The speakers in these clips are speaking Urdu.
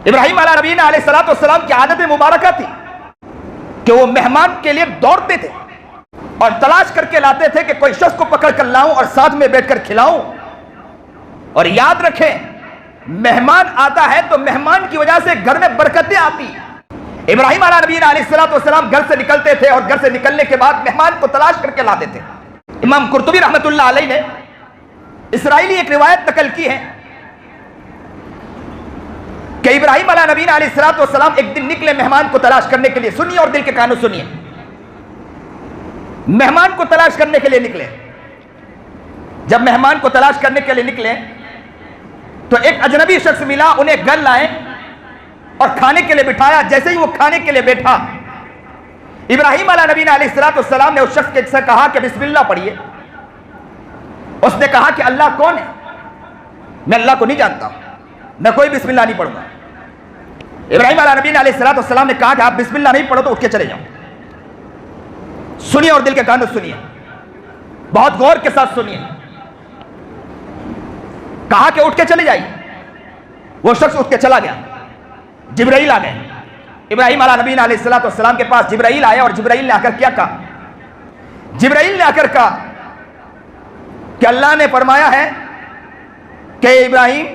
ابراہیم علیہ نبینا علیہ الصلوۃ والسلام کی عادت مبارکہ تھی کہ وہ مہمان کے لیے دوڑتے تھے اور تلاش کر کے لاتے تھے کہ کوئی شخص کو پکڑ کر لاؤں اور ساتھ میں بیٹھ کر کھلاؤں. اور یاد رکھیں، مہمان آتا ہے تو مہمان کی وجہ سے گھر میں برکتیں آتی. ابراہیم علیہ نبینا علیہ الصلوۃ والسلام گھر سے نکلتے تھے اور گھر سے نکلنے کے بعد مہمان کو تلاش کر کے لاتے تھے. امام قرطبی رحمۃ اللہ علیہ نے اسرائیلی ایک روایت نقل کی ہے کہ ابراہیم علیہ نبینا علیہ الصلوۃ والسلام ایک دن نکلے مہمان کو تلاش کرنے کے لیے. سنیے اور دل کے کانوں سنیے. مہمان کو تلاش کرنے کے لیے نکلے. جب مہمان کو تلاش کرنے کے لیے نکلے تو ایک اجنبی شخص ملا، انہیں گھر لائے اور کھانے کے لیے بٹھایا. جیسے ہی وہ کھانے کے لیے بیٹھا، ابراہیم علیہ نبینا علیہ الصلوۃ والسلام نے اس شخص سے کہا کہ بسم اللہ پڑھیے. اس نے کہا کہ اللہ کون ہے؟ میں اللہ کو نہیں جانتا، میں کوئی بسم اللہ نہیں پڑھوں گا. ابراہیم علیہ نبینا علیہ الصلوۃ والسلام نے کہا کہ آپ بسم اللہ نہیں پڑھو تو اٹھ کے چلے جاؤ. سنیے اور دل کے کانوں سنیے، بہت غور کے ساتھ سنیے. کہا کہ اٹھ کے چلے جائیے. وہ شخص اٹھ کے چلا گیا. جبرائیل آ گئے. ابراہیم علیہ نبینا علیہ الصلوۃ والسلام کے پاس جبرائیل آئے اور جبرائیل نے آ کر کیا کہا؟ جبرائیل نے آ کر کہا کہ اللہ نے فرمایا ہے کہ ابراہیم،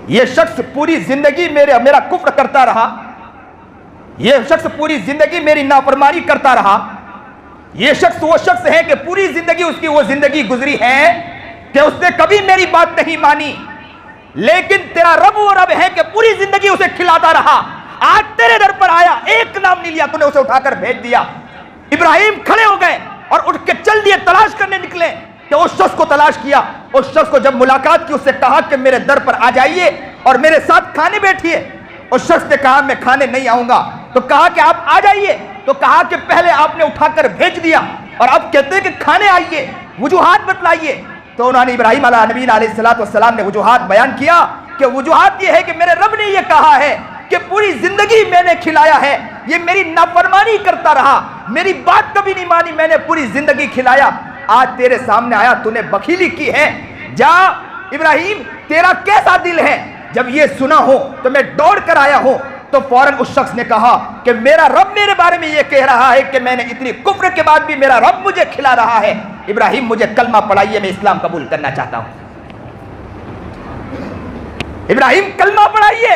یہ شخص پوری زندگی میرا کفر کرتا رہا، یہ شخص پوری زندگی میری نافرمانی کرتا رہا. یہ شخص وہ شخص ہے کہ پوری زندگی اس کی وہ زندگی گزری ہے کہ اس نے کبھی میری بات نہیں مانی، لیکن تیرا رب وہ رب ہے کہ پوری زندگی اسے کھلاتا رہا. آج تیرے در پر آیا، ایک نام نہیں لیا، تو نے اسے اٹھا کر بھیج دیا. ابراہیم کھڑے ہو گئے اور اٹھ کے چل دیے، تلاش کرنے نکلے. کہ اس شخص کو تلاش کیا. اس شخص کو جب ملاقات کی، اس سے کہا کہ میرے در پر آ جائیے اور میرے ساتھ کھانے بیٹھیے. اس شخص نے کہا میں کھانے نہیں آؤں گا. تو کہا کہ آپ آ جائیے. تو کہا کہ پہلے آپ نے اٹھا کر بھیج دیا اور اب کہتے ہیں کہ کھانے آئیے، وجوہات بتلائیے. تو انہوں نے ابراہیم علیہ نبینا علیہ الصلوۃ والسلام نے وجوہات بیان کیا کہ وجوہات یہ ہے کہ میرے رب نے یہ کہا ہے کہ پوری زندگی میں نے کھلایا ہے، یہ میری نافرمانی کرتا رہا، میری بات کبھی نہیں مانی، میں نے پوری زندگی کھلایا. آج تیرے سامنے آیا، تو نے بخیلی کی ہے. جا ابراہیم، تیرا کیسا دل ہے؟ جب یہ سنا ہو تو میں دوڑ کر آیا ہوں. تو فوراً اس شخص نے کہا کہ میرا رب میرے بارے میں یہ کہہ رہا ہے کہ میں نے اتنی کفر کے بعد بھی میرا رب مجھے کھلا رہا ہے. ابراہیم مجھے کلمہ پڑھائیے، میں اسلام قبول کرنا چاہتا ہوں. ابراہیم کلمہ پڑھائیے،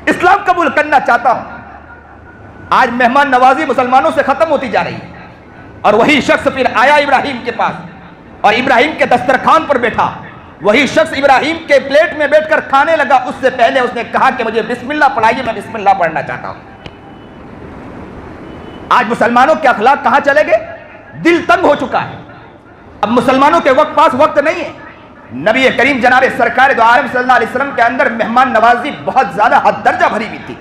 اسلام قبول کرنا چاہتا ہوں. آج مہمان نوازی مسلمانوں سے ختم ہوتی جا رہی ہے. اور وہی شخص پھر آیا ابراہیم کے پاس اور ابراہیم کے دسترخوان پر بیٹھا. وہی شخص ابراہیم کے پلیٹ میں بیٹھ کر کھانے لگا. اس سے پہلے اس نے کہا کہ مجھے بسم اللہ پڑھائیے، میں بسم اللہ پڑھنا چاہتا ہوں. آج مسلمانوں کے اخلاق کہاں چلے گئے؟ دل تنگ ہو چکا ہے. اب مسلمانوں کے پاس وقت نہیں ہے. نبی کریم جناب سرکار دو عالم صلی اللہ علیہ وسلم کے اندر مہمان نوازی بہت زیادہ حد درجہ بھری ہوئی تھی.